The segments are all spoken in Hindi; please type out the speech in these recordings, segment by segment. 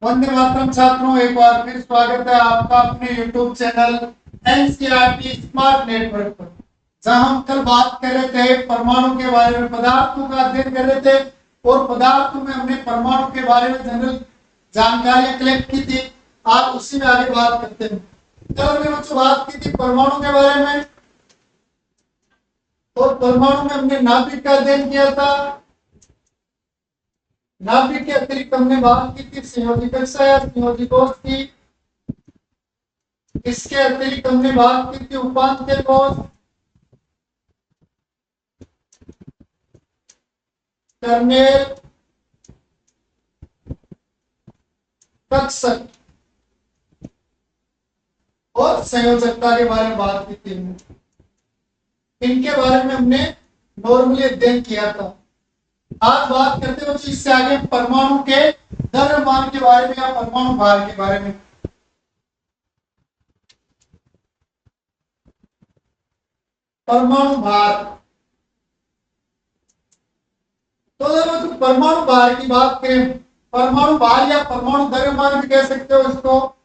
वंदे मातरम छात्रों, एक बार फिर स्वागत है आपका अपने YouTube channel NCERT smart network पर। जहां हम कल बात कर रहे थे परमाणु के बारे में, पदार्थों का अध्ययन कर रहे थे और पदार्थों में हमने परमाणु के बारे में जनरल जानकारियां कलेक्ट की थी। आज उसी में आगे बात करते हैं। कल हमने बच्चों बात की थी परमाणु के बारे में और परमाणु में हमने नाभिक का अध्ययन किया था। नाभिक के अतिरिक्त हमने बात की थी संयोजी कक्षा या संयोजी कोश की। इसके अतिरिक्त हमने बात की थी उपांत्य कोश, कर्नेल, कक्षक और संयोजकता के बारे में बात की थी। इनके बारे में हमने नॉर्मली अध्ययन किया था। आज बात करते हैं इससे आगे परमाणु के द्रव्यमान के बारे में या परमाणु भार के बारे में। परमाणु भार, तो जब परमाणु भार की बात करें, परमाणु भार या परमाणु द्रव्यमान भी कह सकते हो इसको,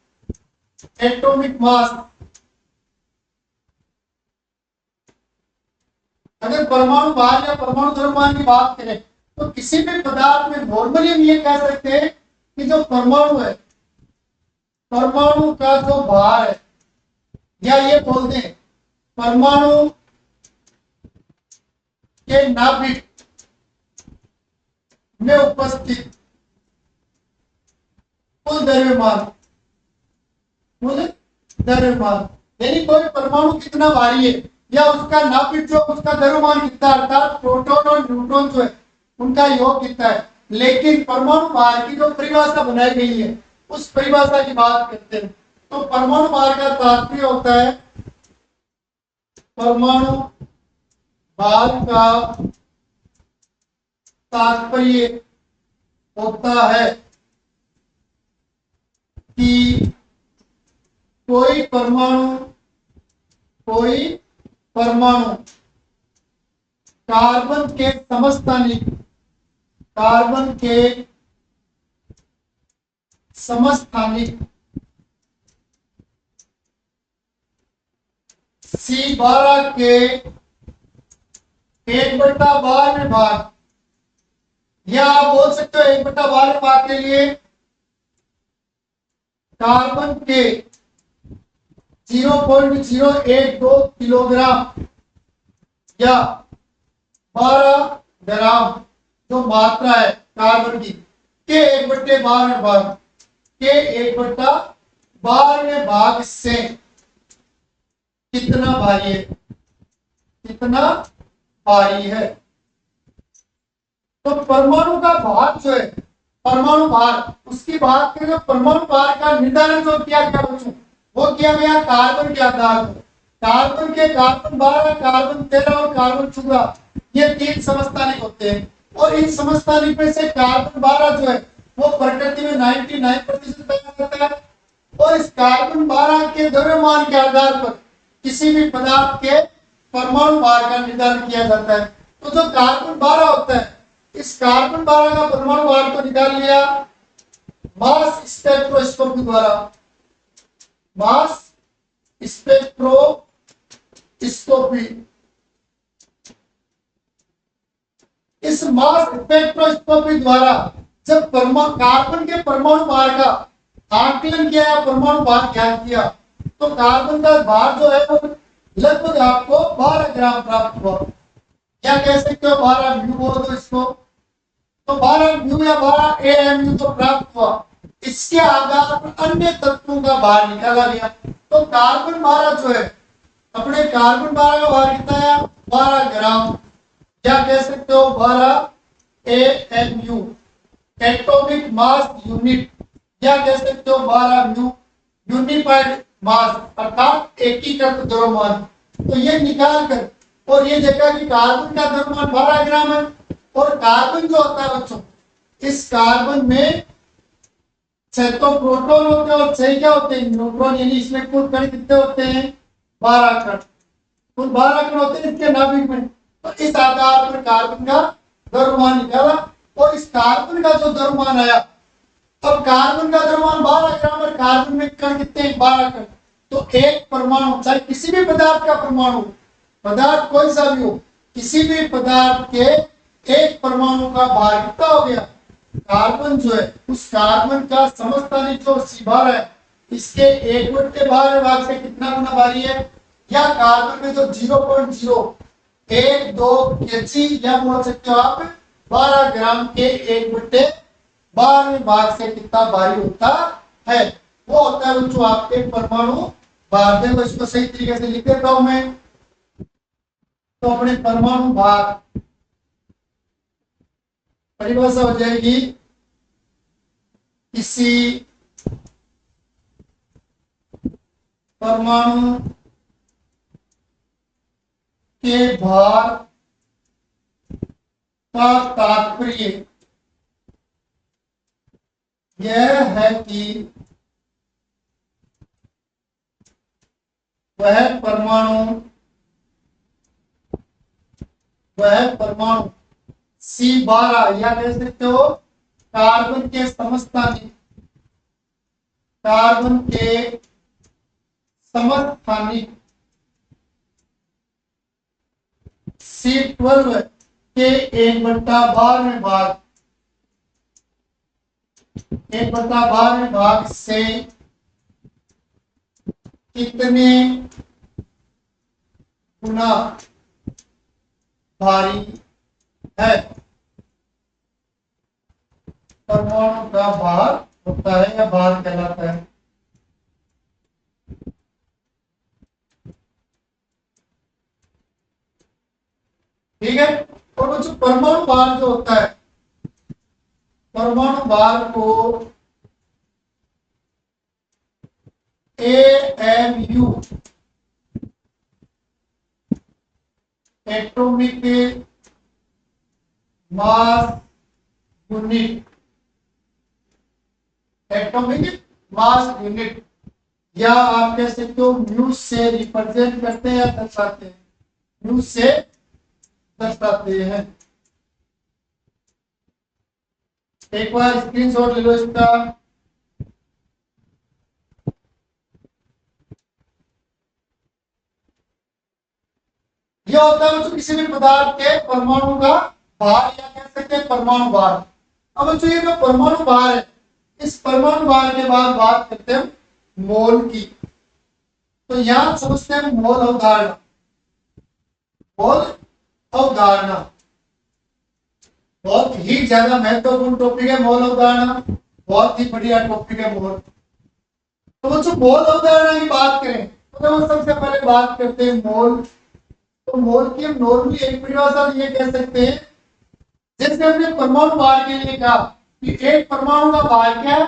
एटॉमिक मास। अगर परमाणु भार या परमाणु द्रव्यमान की बात करें तो किसी भी पदार्थ में नॉर्मली हम ये कह सकते हैं कि जो परमाणु है, परमाणु का जो भार है, या ये बोल दें परमाणु के नाभिक में उपस्थित कुल द्रव्यमान, यानी कोई परमाणु कितना भारी है या उसका नाभिक जो उसका द्रव्यमान कितना, अर्थात प्रोटॉन और न्यूट्रॉन जो है उनका योग कितना है। लेकिन परमाणु भार की जो परिभाषा बनाई गई है उस परिभाषा की बात करते हैं। तो परमाणु भार का तात्पर्य होता है, परमाणु भार का तात्पर्य होता है कि कोई परमाणु कार्बन के समस्थानिक C12 के 1/12 भाग, या आप बोल सकते हो 1/12 भाग के लिए कार्बन के 0.012 किलोग्राम या 12 ग्राम जो मात्रा है कार्बन की के 1/12 भाग, के 1/12 भाग से कितना भारी है, तो परमाणु का भार जो है, परमाणु भार, उसकी बात करें तो परमाणु भार का निर्धारण जो किया गया बच्चों, वो किया गया कार्बन के आधार पर। कार्बन के कार्बन 12, कार्बन 13 और कार्बन 14 ये 3 समस्थानिक होते हैं और इन समस्थानिक में से कार्बन 12 जो है वो प्रकृति में 99% पाया जाता है। और इस कार्बन 12 के द्रव्यमान के आधार पर किसी भी पदार्थ के परमाणु भार का निर्धारण किया जाता है। तो जो कार्बन 12 होता है, इस कार्बन 12 का परमाणु भार तो निकाल लिया मास स्पेक्ट्रोस्कोपी द्वारा, मास स्पेक्ट्रोस्कोपी। इस मास स्पेक्ट्रोस्कोपी द्वारा जब कार्बन के परमाणु भार का आकलन किया या परमाणु भार ज्ञात किया तो कार्बन का भार जो है वो लगभग आपको 12 ग्राम प्राप्त हुआ। क्या कह सकते हो, 12 म्यू बोल दो इसको, तो 12 म्यू या 12 एएमयू तो प्राप्त हुआ। इसके आधार पर अन्य तत्वों का भार निकाला गया। तो कार्बन 12 जो है, अपने कार्बन 12 का भार कितना है, 12 ग्राम, क्या कह सकते हो 12 एएमयू, एटॉमिक मास यूनिट, या कह सकते हो 12 म्यू, यूनिफाइड मास अर्थात एकीकृत द्रव्यमान। तो ये निकाल कर और ये देखा कि कार्बन का द्रव्यमान 12 ग्राम है। और कार्बन जो होता है बच्चों, इस कार्बन में 6 तो प्रोटॉन होते हैं और 6 क्या होते हैं, न्यूट्रॉन, यानी इसमें कुल कण कितने होते हैं, 12 कण, कुल 12 कण होते हैं इसके नाभिक में। तो इस आधार पर कार्बन का द्रव्यमान निकाला और इस कार्बन का जो द्रव्यमान आया अब कार्बन का द्रव्यमान 12 ग्राम और कार्बन में कण कितने हैं? 12 कण। तो एक परमाणु, चाहे किसी भी पदार्थ का परमाणु, पदार्थ कोई सा भी हो, किसी भी पदार्थ के एक परमाणु का भार कितना हो गया? कार्बन जो है, उस कार्बन का समस्थानिक जो C12 है, इसके 1/12 भाग से कितना गुना भारी है? या कार्बन में जो 0.012 kg, या बोल सकते हो आप 12 ग्राम के 1/12 भाग से कितना भारी होता है? वो होता है बच्चों आपके परमाणु भार। देखो इसको सही तरीके से लिख देता हूं मैं। तो अपने परमाणु भार परिभाषा हो जाएगी, किसी परमाणु के भार का तात्पर्य यह है कि वह परमाणु C12, या कह सकते हो कार्बन के समस्थानिक, C12 के 1/12 भाग, 1/12 भाग से कितने गुना भारी है? परमाणु का भार होता है या भार कहलाता है। ठीक है। और वो जो परमाणु भार जो होता है, परमाणु भार को AMU, atomic mass unit, atomic mass unit, या आप कह सकते हो म्यू से रिप्रेजेंट करते हैं या दर्शाते हैं, म्यू से दर्शाते हैं। एक बार स्क्रीनशॉट ले लो इसका। यह होता है बच्चों किसी भी पदार्थ के परमाणु का भार, या कह सकते हैं परमाणु भार। अब बच्चों ये जो परमाणु भार है, इस परमाणु भार के बाद बात करते हैं मोल की। तो यहां समझते हैं मोल अवधारणा। मोल अवधारणा बहुत ही ज्यादा महत्वपूर्ण टॉपिक है मोल अवधारणा, बहुत ही बढ़िया टॉपिक है मोल। तो बच्चों मोल अवधारणा की बात करें तो सबसे पहले बात करते हैं मोल। तो मोल की हम नॉर्मली एक परिभाषा ये कह सकते हैं, जैसे हमने परमाणु भार के लिए कहा कि एक परमाणु का भार क्या है,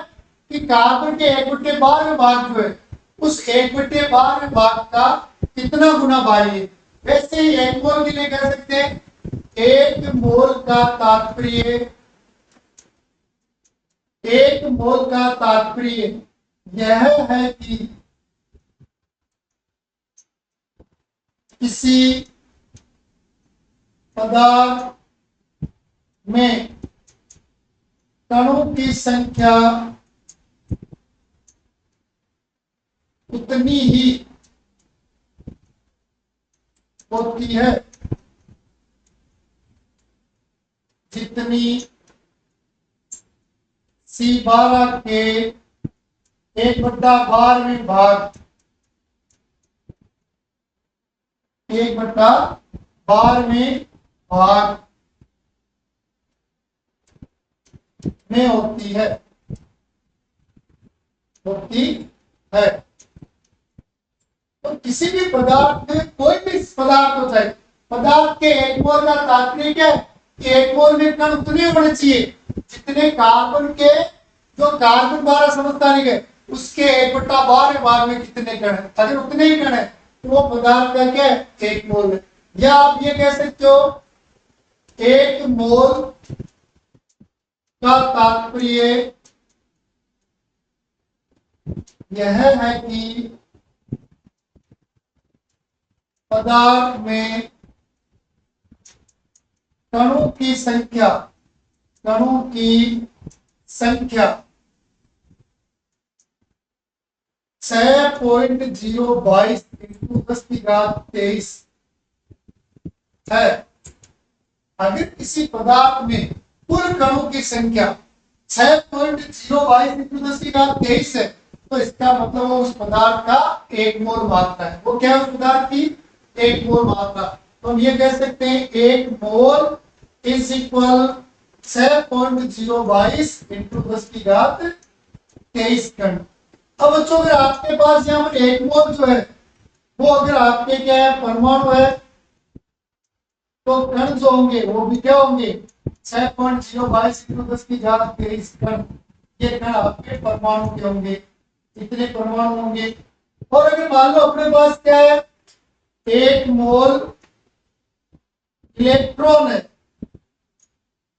कि कार्बन के 1/12 भाग जो है, उस 1/12 भाग का कितना गुना भारी है। वैसे ही एक मोल के लिए कह सकते हैं, एक मोल का तात्पर्य यह है कि किसी पदार्थ में कणों की संख्या उतनी ही होती है जितनी C12 के 1/12 भाग, 1/12 भाग में होती है। तो किसी भी पदार्थ में, कोई भी पदार्थ हो जाए, पदार्थ के एक मोल का तात्पर्य क्या है कि एक मोल में कण उतने होने चाहिए जितने कार्बन के, जो कार्बन 12 समस्थानिक है, उसके 1/12 भाग में कितने कण है। अगर उतने ही कण है तो वो पदार्थ का क्या है? एक मोल है। या आप ये कह सकते हो एक मोल का तात्पर्य यह है कि पदार्थ में कणों की संख्या 6.022 इंटू 10⁻23 है। अगर किसी पदार्थ में कुल कणों की संख्या 6.022 इंटू 10⁻23 है तो इसका मतलब वो उस पदार्थ का एक मोल मात्रा है। वो क्या है उस पदार्थ की एक मोल मात्रा। तो हम ये कह सकते हैं एक मोल इज इक्वल 6.022 इंटू 10⁻23 कण। अब बच्चों अगर आपके पास यहाँ पर एक मोल जो है वो अगर आपके क्या है परमाणु है तो कण जो होंगे वो भी क्या होंगे 6.022 इंटू 10⁻23 कण। ये कण आपके परमाणु के होंगे। इतने परमाणु होंगे। और अगर मान लो अपने पास क्या है एक मोल इलेक्ट्रॉन है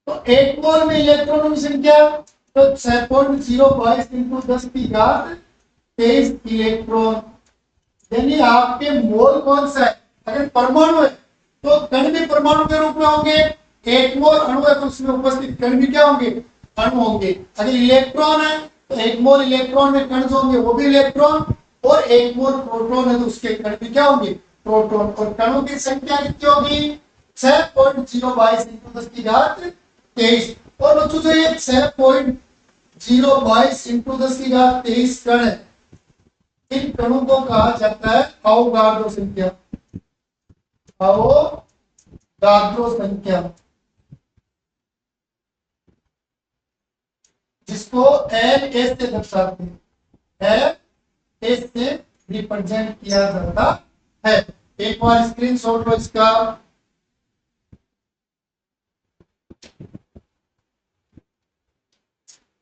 तो एक मोल में इलेक्ट्रॉनों की संख्या तो 6.022 इंटू 10⁻23 इलेक्ट्रॉन। यानी आपके मोल कौन सा है। अगर परमाणु है तो कण भी परमाणु के रूप में होंगे। एक मोल अणु है तो उसमें उपस्थित कण भी क्या होंगे अणु होंगे। अगर इलेक्ट्रॉन है तो एक मोल इलेक्ट्रॉन में कण जो होंगे वो भी इलेक्ट्रॉन और एक मोल प्रोटॉन है तो उसके कण भी क्या होंगे प्रोटॉन। और कणों की संख्या कितनी होगी 6.022 इंटू 10⁻23। और बच्चों जो ये 6.022 इंटू 10⁻23 कण है इन कणों को कहा जाता है अवोगाड्रो संख्या। अवोगाड्रो संख्या जिसको एल एस से दर्शाते हैं। एल एस से रिप्रेजेंट किया जाता है। एक बार स्क्रीनशॉट लो इसका।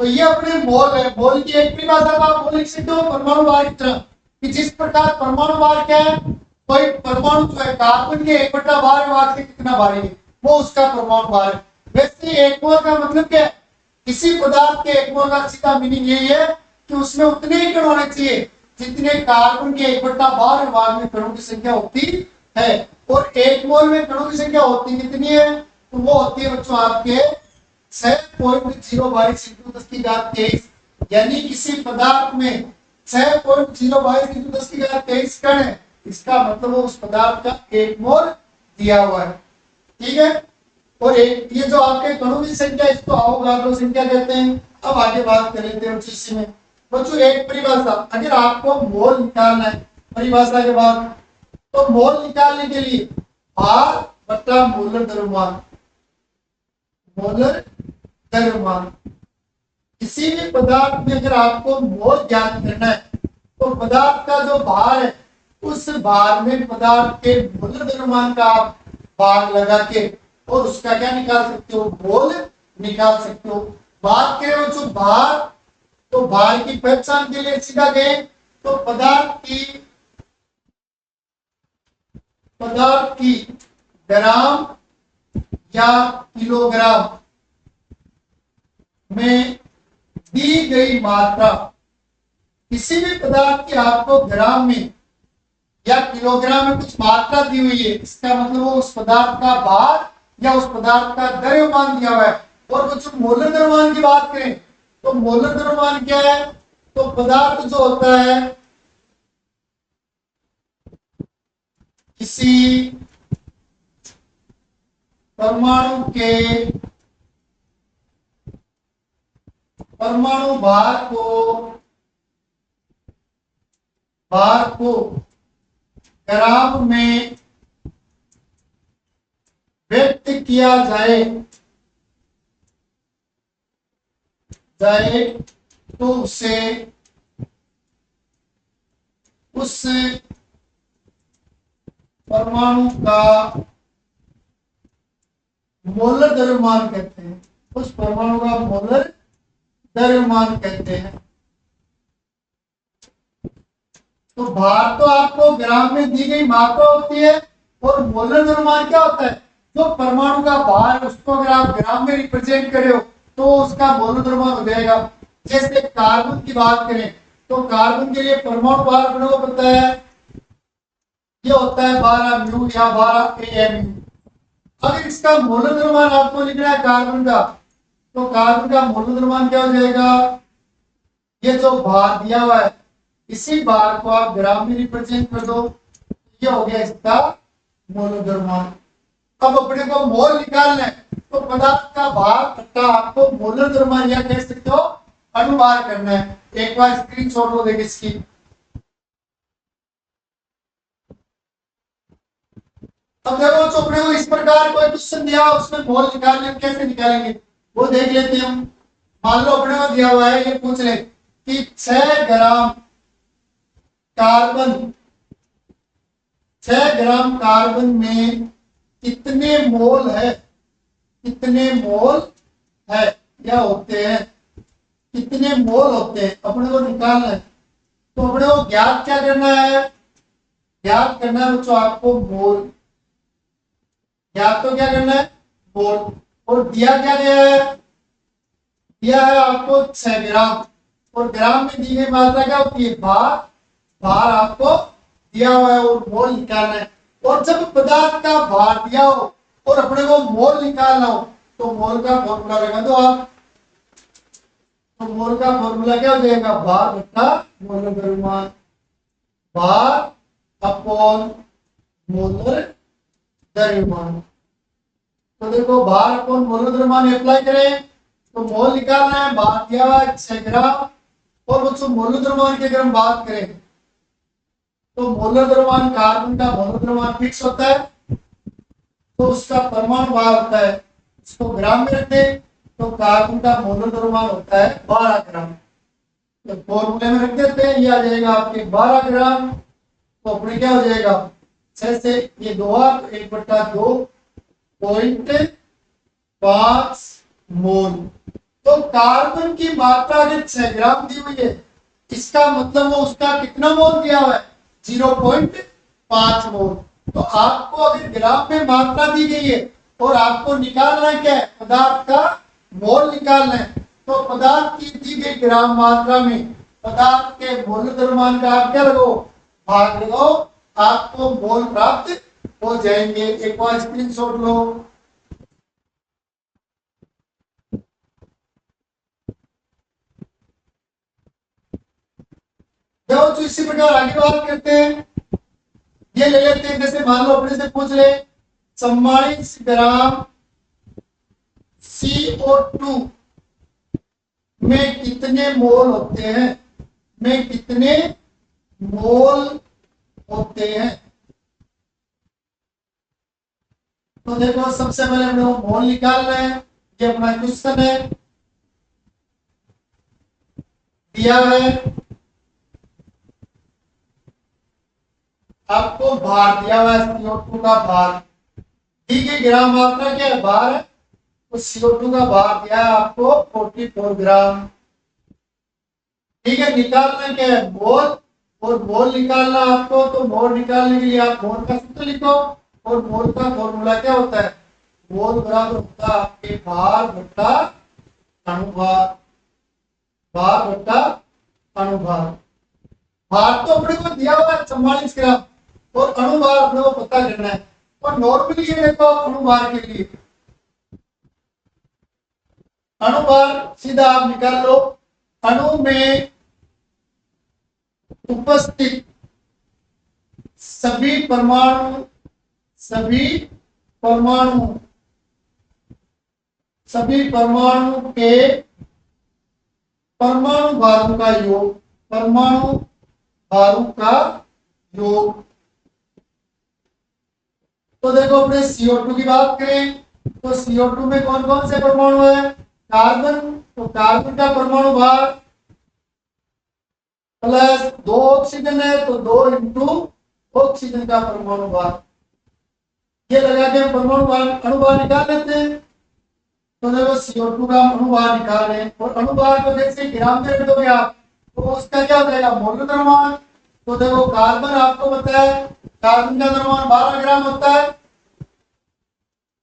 तो ये अपने मोल है। मोल की एक परिभाषा आप बोल सकते हो परमाणु भार की तरह कि जिस प्रकार परमाणु भार क्या है कोई परमाणु जो है कार्बन के 1/12 भाग से कितना भारी है वो उसका परमाणु भार है। वैसे एक मोल का मतलब क्या है किसी पदार्थ के एक मोल का सीधा मीनिंग यही है कि उसमें उतने ही कण होने चाहिए जितने कार्बन के 1/12 भाग में कणों की संख्या होती है। और एक मोल में कणों की संख्या होती कितनी है तो वो होती है बच्चों आपके 6.022 इंटू 10⁻23। यानी किसी पदार्थ में 6.022 इंटू 10⁻23 कण है इसका मतलब वो उस पदार्थ का एक मोल दिया हुआ है। ठीक है। और एक ये जो आपके कणों की संख्या इसको अवोगाड्रो संख्या कहते हैं। अब आगे बात कर लेते हैं उस चीज में। बच्चों एक परिभाषा अगर आपको मोल निकालना है परिभाषा के बाद तो मोल निकालने के लिए भार बटा मोलर द्रव्यमान। मोलर द्रव्यमान किसी भी पदार्थ में अगर आपको मोल ज्ञात करना है तो पदार्थ का जो भार है उस भार में पदार्थ के मोलर द्रव्यमान का आप भाग लगा के और उसका क्या निकाल सकते हो मोल निकाल सकते हो। बात करें जो भार तो भार की पहचान के लिए सीधा गए तो पदार्थ की ग्राम या किलोग्राम में दी गई मात्रा किसी भी पदार्थ की आपको ग्राम में या किलोग्राम में कुछ मात्रा दी हुई है इसका मतलब वो उस पदार्थ का भार या उस पदार्थ का द्रव्यमान दिया हुआ है। और कुछ मोलर द्रव्यमान की बात करें तो मोलर द्रव्यमान क्या है तो पदार्थ जो होता है किसी परमाणु के परमाणु भार को ग्राम में व्यक्त किया जाए तो उसे उस परमाणु का मोलर द्रव्यमान कहते हैं। उस परमाणु का मोलर द्रव्यमान कहते हैं। तो भार तो आपको ग्राम में दी गई मात्रा होती है और मोलर द्रव्यमान क्या होता है जो परमाणु का भार उसको अगर आप ग्राम में रिप्रेजेंट करे हो तो उसका मोलर द्रव्यमान हो जाएगा। जैसे कार्बन की बात करें तो कार्बन के लिए परमाणु भार अपने को पता है ये होता है 12 म्यू या 12 एएमयू। अगर इसका मोलर द्रव्यमान आपको लिखना है कार्बन का तो कार्बन का मोलर द्रव्यमान क्या हो जाएगा ये जो भार दिया हुआ है इसी बार को आप ग्राम में रिप्रेजेंट कर दो, ये हो गया इसका मोल द्रव्यमान। अब अपने को मोल निकालना है, तो पदार्थ का भार घटा आपको मोलर द्रव्यमान या कह सकते हो अनुभार करना है। एक बार स्क्रीनशॉट लो देखिए इसकी। अब देखो तो अपने को इस प्रकार कोई क्वेश्चन दिया, उसमें मोल निकालने कैसे निकालेंगे वो देख लेते हैं हम। मान लो अपने को दिया हुआ है, ये पूछ ले कि 6 ग्राम कार्बन 6 ग्राम कार्बन में कितने मोल है, कितने मोल है या होते हैं, कितने मोल होते हैं अपने को निकालना है। तो अपने को ज्ञात क्या करना है, ज्ञात करना है बच्चों आपको मोल। ज्ञात तो क्या करना है मोल। और दिया क्या गया है, दिया है आपको 6 ग्राम, और ग्राम में दी गई मात्रा क्या होती है भार। भार आपको दिया हुआ है और मोल निकालना है। और जब पदार्थ का भार दिया हो और अपने को मोल निकालना हो तो मोल का फॉर्मूला लगा दो आप। तो मोल का फॉर्मूला क्या हो जाएगा, भार बटा मोलर द्रव्यमान, भार अपॉन मोलर द्रव्यमान। तो देखो भार अपॉन मोलर द्रव्यमान अप्लाई करें तो मोल निकालना है, भार दिया हुआ है 6 ग्राम। और बच्चों मोलर द्रव्यमान की अगर हम बात करें तो मोलर द्रव्यमान कार्बन का मोलर द्रव्यमान फिक्स होता है, तो उसका परमाणु भार होता है, इसको ग्राम में रखते हैं। तो कार्बन का मोलर द्रव्यमान होता है 12 ग्राम। तो फॉर्मूले में रख देते हैं, ये आ जाएगा आपके 12 ग्राम। तो अपने क्या हो जाएगा 6 से ये 2 1/2.5 मोल। तो कार्बन की मात्रा अगर 6 ग्राम दी हुई है, इसका मतलब वो उसका कितना मोल दिया हुआ है 0.5 मोल। तो आपको अगर ग्राम में मात्रा दी गई है और आपको निकालना क्या है, पदार्थ का मोल निकालना है, तो पदार्थ की दी गई ग्राम मात्रा में पदार्थ के मोल द्रव्यमान का आप क्या लगाओ, भाग लगाओ, आपको मोल प्राप्त हो जाएंगे। एक बार स्क्रीनशॉट लो। तो इसी प्रकार आगे बात करते हैं। ये ले लेते हैं, जैसे मान लो अपने से पूछ ले 44 ग्राम CO2 में कितने मोल होते हैं, में कितने मोल होते हैं। तो देखो सबसे पहले हम लोग मोल निकालना है, ये अपना क्वेश्चन है दिया है, आपको भार दिया हुआ है CO2 का भार, दी गई ग्राम मात्रा क्या है भार है, तो CO2 का भार दिया है आपको 44 ग्राम। ठीक है, निकालना क्या है मोल, और मोल निकालना आपको, तो मोल निकालने के लिए आप मोल का सूत्र लिखो, और मोल का फॉर्मूला क्या होता है, मोल बराबर होता है आपके भार बटा अणुभार, भार बटा अणुभार। भार तो अपने को दिया हुआ है 44 ग्राम, और अणुभार अपने को पता करना है। और नॉर्मली ये देखो अणुभार के लिए अणुभार सीधा आप निकाल लो, अणु में उपस्थित सभी परमाणु के परमाणु भारों का योग, परमाणु भारों का योग। तो देखो अपने CO2 की बात करें तो CO2 में कौन कौन से परमाणु है, कार्बन, तो कार्बन का परमाणु भार प्लस 2 ऑक्सीजन है, तो 2 इंटू ऑक्सीजन का परमाणु भार, ये लगा के परमाणु भार अणुभार निकाल लेते हैं। तो देखो CO2 का अणुभार निकाल रहे हैं, और अणुभार को जैसे ग्राम में रख दोगे आप तो उसका क्या हो जाएगा मोल द्रव्यमान। तो देखो कार्बन आपको पता है, कार्बन का द्रव्यमान 12 ग्राम होता है,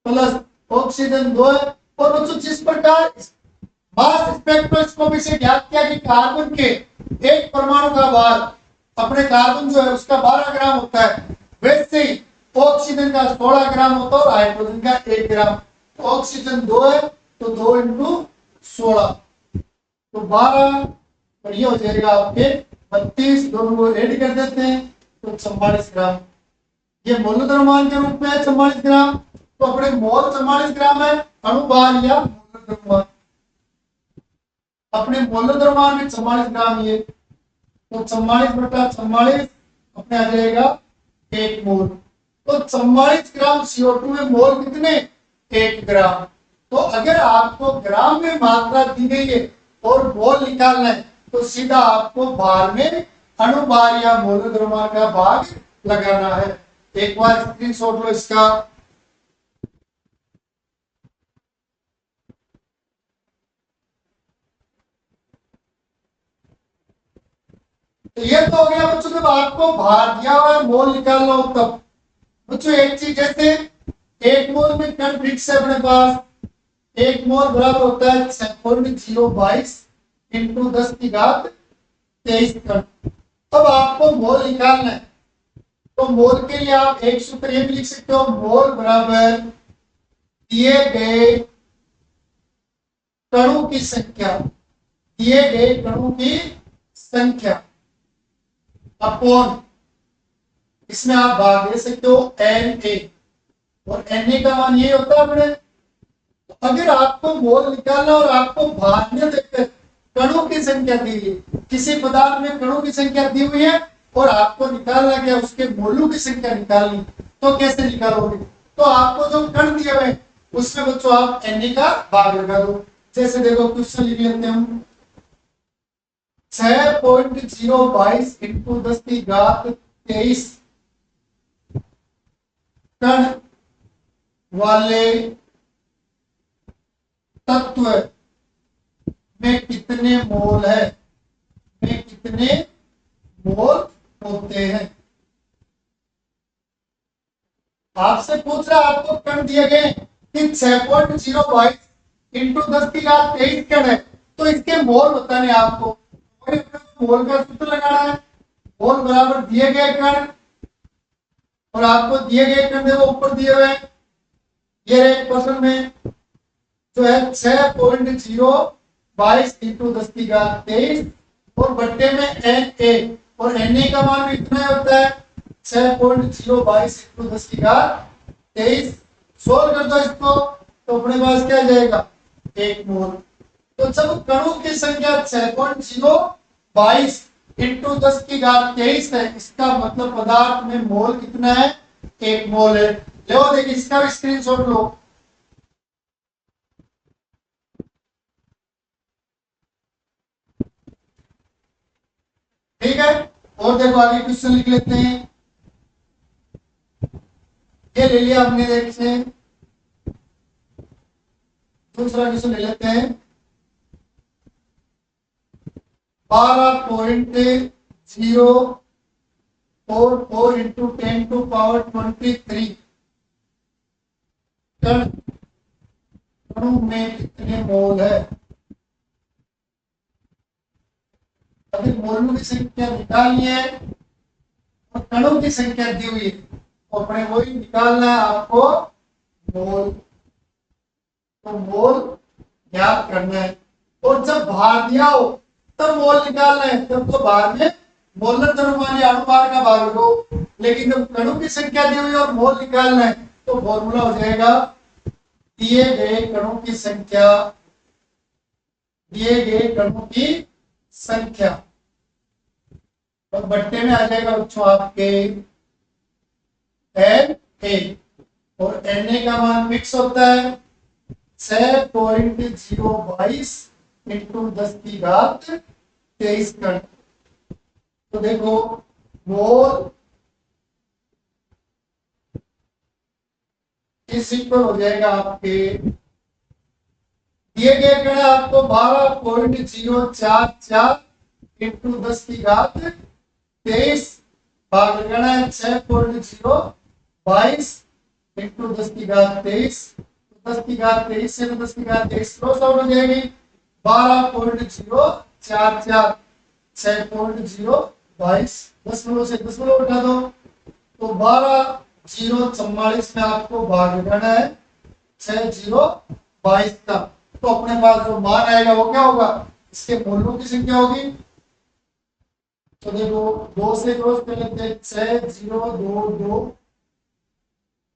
प्लस ऑक्सीजन 2 है। और बच्चों जिस प्रकार मास स्पेक्ट्रोस्कोपी से ज्ञात किया कि कार्बन के एक परमाणु का भार, अपने कार्बन जो है उसका 12 ग्राम होता है, वैसे ही ऑक्सीजन का 16 ग्राम होता है और हाइड्रोजन का 1 ग्राम। तो ऑक्सीजन 2 है, तो 2 इंटू 16, तो 12, और ये हो जाएगा आपके 32, दोनों को ऐड कर देते हैं तो 44 ग्राम। ये मोल द्रव्यमान के रूप में है 44 ग्राम। तो अपने मोल 44 ग्राम है, अणुभार या मोल द्रव्यमान। अपने मोल द्रव्यमान में 44 ग्राम, ये तो 44/44 अपने आ जाएगा 1 मोल। तो 44 ग्राम CO2 में मोल कितने? 1 ग्राम। तो अगर आपको ग्राम में मात्रा दी गई है और मोल निकालना है तो सीधा आपको भार में अणुभार या मोल द्रव्यमान का भाग लगाना है। एक बार स्क्रीनशॉट लो इसका। तो ये तो हो गया बच्चों, जब आपको भार दिया हुआ है मोल निकालना हो तब। बच्चों एक चीज, जैसे 1 मोल में कण फिक्स है अपने पास, 1 मोल बराबर होता है 6.022 इंटू 10⁻23 कण। अब आपको मोल निकालना है तो मोल के लिए आप एक सूत्र ये भी लिख सकते हो, मोल बराबर दिए गए कणों की संख्या, दिए गए कणों की संख्या अपॉन, इसमें आप भाग दे सकते हो Na, और Na का मान ये होता है अपने। अगर आपको मोल निकालना और आपको भार में देखकर कणों की संख्या दी है, किसी पदार्थ में कणों की संख्या दी हुई है और आपको निकालना क्या, उसके मोलों की संख्या निकालनी, तो कैसे निकालोगे? तो आपको जो कण दिए हुए उसमें बच्चों आप Na का भाग लगा दो। जैसे देखो क्वेश्चन लिख लेते हैं हम, 6.022 इंटू 10⁻23 कण वाले तत्व में कितने मोल है, में कितने मोल होते हैं। आपसे पूछ रहा, आपको कण दिए गए कि 6.022 इंटू 10⁻23 कण है, तो इसके मोल बताने आपको, मोल का सूत्र लगाना है। मोल बराबर दिए गए कण, और आपको दिए गए कण देखो ऊपर दिए हुए, ये एक क्वेश्चन में जो है 6.022 इंटू 10⁻23 और बट्टे में Na, और Na का मान भी इतना होता है 6.022 इंटू 10⁻23। सोल्व कर दो इसको तो अपने पास क्या जाएगा, 1 मोल। तो जब कणों की संख्या 6.022 इंटू 10⁻23 है, इसका मतलब पदार्थ में मोल कितना है, 1 मोल है। लो देखिए इसका भी स्क्रीनशॉट लो। ठीक है, और देखो आगे क्वेश्चन लिख लेते हैं। ये ले लिया हमने, देखते हैं दूसरा क्वेश्चन ले लेते हैं। 12.044 इंटू 10⁻23 कणों में कितने मोल है। अभी मोलों की संख्या निकालनी है और कणों की संख्या दी हुई है, तो अपने वही निकालना है आपको मोल। तो मोल ज्ञात करना है, और जब भार दिया हो तब मोल निकालना है, तब तो भार में मोलर द्रव्यमान या अणुभार का भाग लो। लेकिन जब कणों की संख्या दी हुई और मोल निकालना है तो फॉर्मूला हो जाएगा दिए गए कणों की संख्या, दिए गए कणों की संख्या, और बट्टे में आ जाएगा बच्चों आपके Na, और Na का मान फिक्स होता है 6.022 इंटू 10⁻23 कण। तो देखो मोल इस इक्वल हो जाएगा आपके, दिए गए कण आपको 12.044 इंटू 10⁻23 भाग लगाना है 6.022 इंटू 10⁻23। 10⁻23 से 10⁻23 क्रॉस आउट हो जाएगी, 12.044 6.022, दशमलव से दशमलव उठा दो तो 12.044 में आपको भाग लगाना है 6.022 का। तो अपने पास जो मान आएगा वो क्या होगा, इसके मोलों की संख्या होगी तो देखो 2 से क्रॉस कर लेते हैं, 6 0 2 2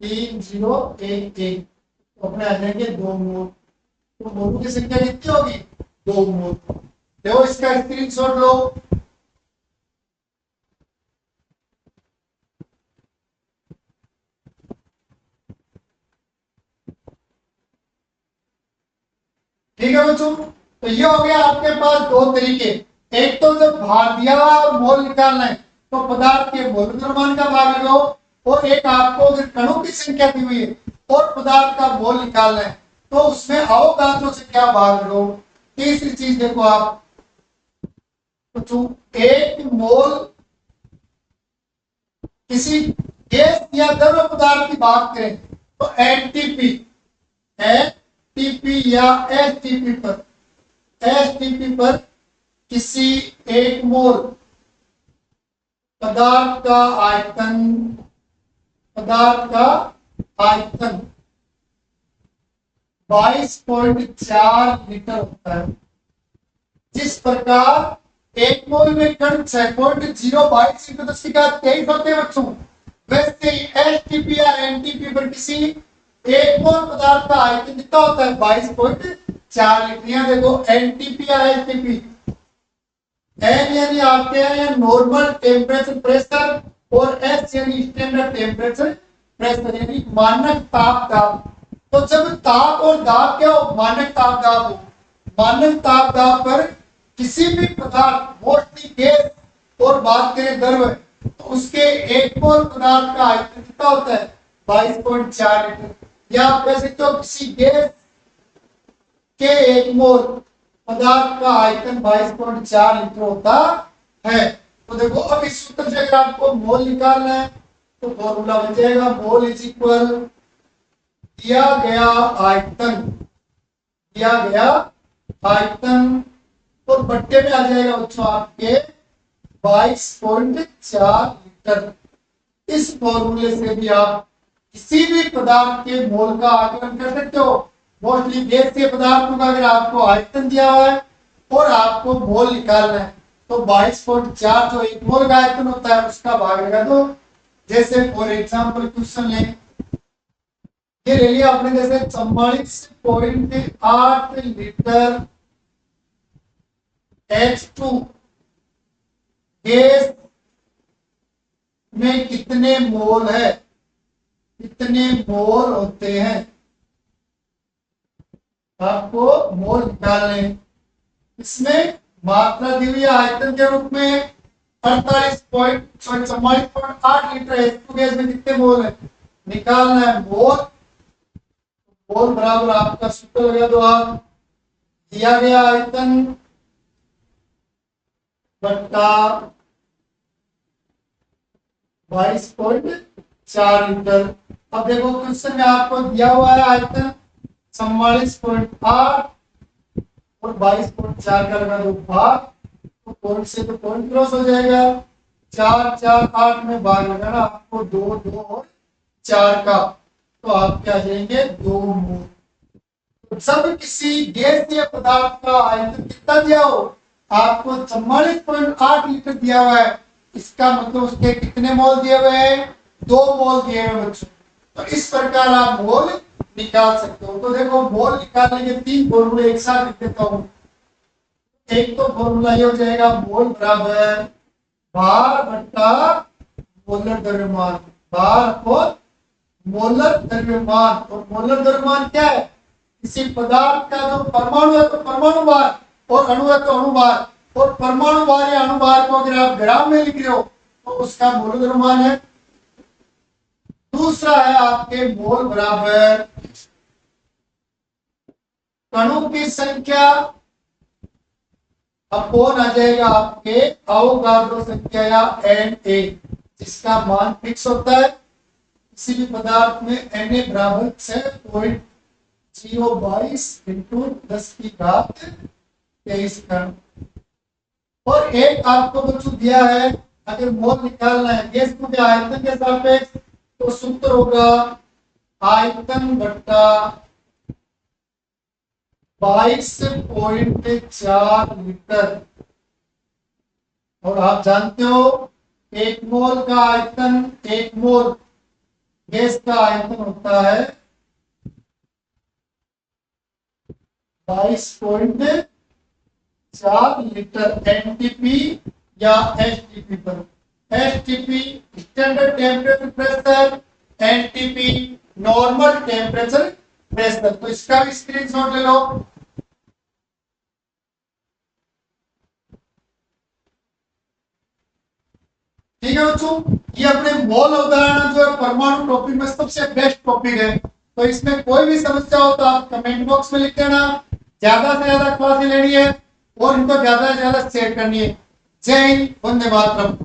3 0 1 1, तो अपने आ जाएंगे 2 मोल। तो मोलों की संख्या कितनी होगी? 2 मोल। देखो इसका स्क्रीनशॉट लो। ठीक है बच्चों, तो ये हो गया आपके पास दो तरीके। एक तो जब भार दिया हुआ और मोल निकालना है तो पदार्थ के मोल द्रव्यमान का भाग लगाओ, और एक आपको अगर कणों की संख्या दी हुई है और पदार्थ का मोल निकालना है तो उसमें अवगाह्य संख्या भाग लगाओ। तीसरी चीज देखो आप बच्चों, एक मोल किसी गैस या द्रव पदार्थ की बात करें तो एनटीपी, एटीपी या एसटीपी पर किसी एक मोल पदार्थ का आयतन, पदार्थ का आयतन 22.4 लीटर होता है। जिस प्रकार एक मोल में कण 6.022 इंटू 10⁻23 होते हैं बच्चों, वैसे ही एसटीपी या एनटीपी पर किसी एक मोल पदार्थ का आयतन कितना होता है? 22.4 लीटर। यहाँ देखो एनटीपी या एसटीपी, एन यानी आपके यहाँ नॉर्मल टेम्परेचर प्रेशर और एस यानी स्टैंडर्ड टेम्परेचर प्रेशर यानी मानक ताप दाब। तो जब ताप और दाब क्या हो? मानक ताप दाब हो। मानक ताप दाब पर किसी भी पदार्थ, मोस्टली गैस और बात करें द्रव, तो उसके एक मोल पदार्थ का आयतन कितना होता है? 22.4 लीटर। या आप कह सकते हो किसी गैस के एक मोल पदार्थ का आयतन 22.4 लीटर होता है। तो देखो अब इस सूत्र से अगर आपको मोल निकालना है तो फॉर्मूला बन जाएगा मोल इज इक्वल दिया गया आयतन, दिया गया आयतन और बट्टे में आ जाएगा बच्चों आपके 22.4 लीटर। इस फॉर्मूले से भी आप किसी भी पदार्थ के मोल का आकलन कर सकते हो। मोस्टली गैसीय पदार्थों का अगर आपको आयतन दिया हुआ है और आपको मोल निकालना है तो 22.4 जो एक मोल का आयतन होता है उसका भाग लगा दो। जैसे फॉर एग्जाम्पल क्वेश्चन ले, ये ले लिया आपने जैसे 44.8 लीटर H2 गैस में कितने मोल है, कितने मोल होते हैं? आपको मोल निकालने, इसमें मात्रा दी हुई आयतन के रूप में 44.8 लीटर H2 गैस में कितने मोल है निकालना है। मोल, मोल बराबर आपका सूत्र लगा दो आप, दिया गया आयतन बट्टा 22.4 लीटर। अब देखो क्वेश्चन में आपको दिया हुआ है आयतन 44.8 और 22.4 का लगा दो भाग, तो पॉइंट से तो पॉइंट क्रॉस हो जाएगा। 4 4 8 में भाग लगाना आपको 2 2 और 4 का, तो आप क्या जाएंगे 2 मोल। जब किसी गैसीय पदार्थ का आयतन कितना दिया हो, आपको 44.8 लीटर दिया हुआ है, इसका मतलब उसके कितने मोल दिए हुए हैं? 2 मोल दिए हुए बच्चों। तो इस प्रकार आप मोल निकाल सकते हो। तो देखो मोल निकालने के 3 फॉर्मूले एक साथ लिख देता हूं। एक तो फॉर्मूला ये हो जाएगा मोल बराबर भार बट्टा मोलर द्रव्यमान, भार और मोलर द्रव्यमान। और मोलर द्रव्यमान क्या है? किसी पदार्थ का जो परमाणु है तो परमाणु भार और अणु है तो अणु भार, और परमाणु भार या अणु भार को अगर आप ग्राम में लिख रहे हो तो उसका मोल द्रव्यमान है। दूसरा है आपके मोल बराबर कणों की संख्या अपोन आ जाएगा आपके अवगाद्रो संख्या या Na, जिसका मान फिक्स होता है। किसी भी पदार्थ में Na बराबर 6.022 इंटू 10⁻23 कण। और एक आपको बच्चों दिया है, अगर मोल निकालना है गैस को क्या आयतन के सापेक्ष, तो सूत्र होगा आयतन बट्टा 22.4 लीटर और आप जानते हो एक मोल का आयतन, एक मोल गैस का आयतन होता है 22.4 लीटर एनटीपी या एसटीपी पर। STP standard temperature pressure, NTP normal temperature pressure. तो इसका भी स्क्रीनशॉट ले लो। ठीक है बच्चों, ये अपने मोल अवधारणा जो है परमाणु टॉपिक में सबसे बेस्ट टॉपिक है। तो इसमें कोई भी समस्या हो तो आप कमेंट बॉक्स में लिख देना। ज्यादा से ज्यादा क्लासें लेनी है और इनको ज्यादा से ज्यादा शेयर करनी है। जय हिंद, वंदे मातरम।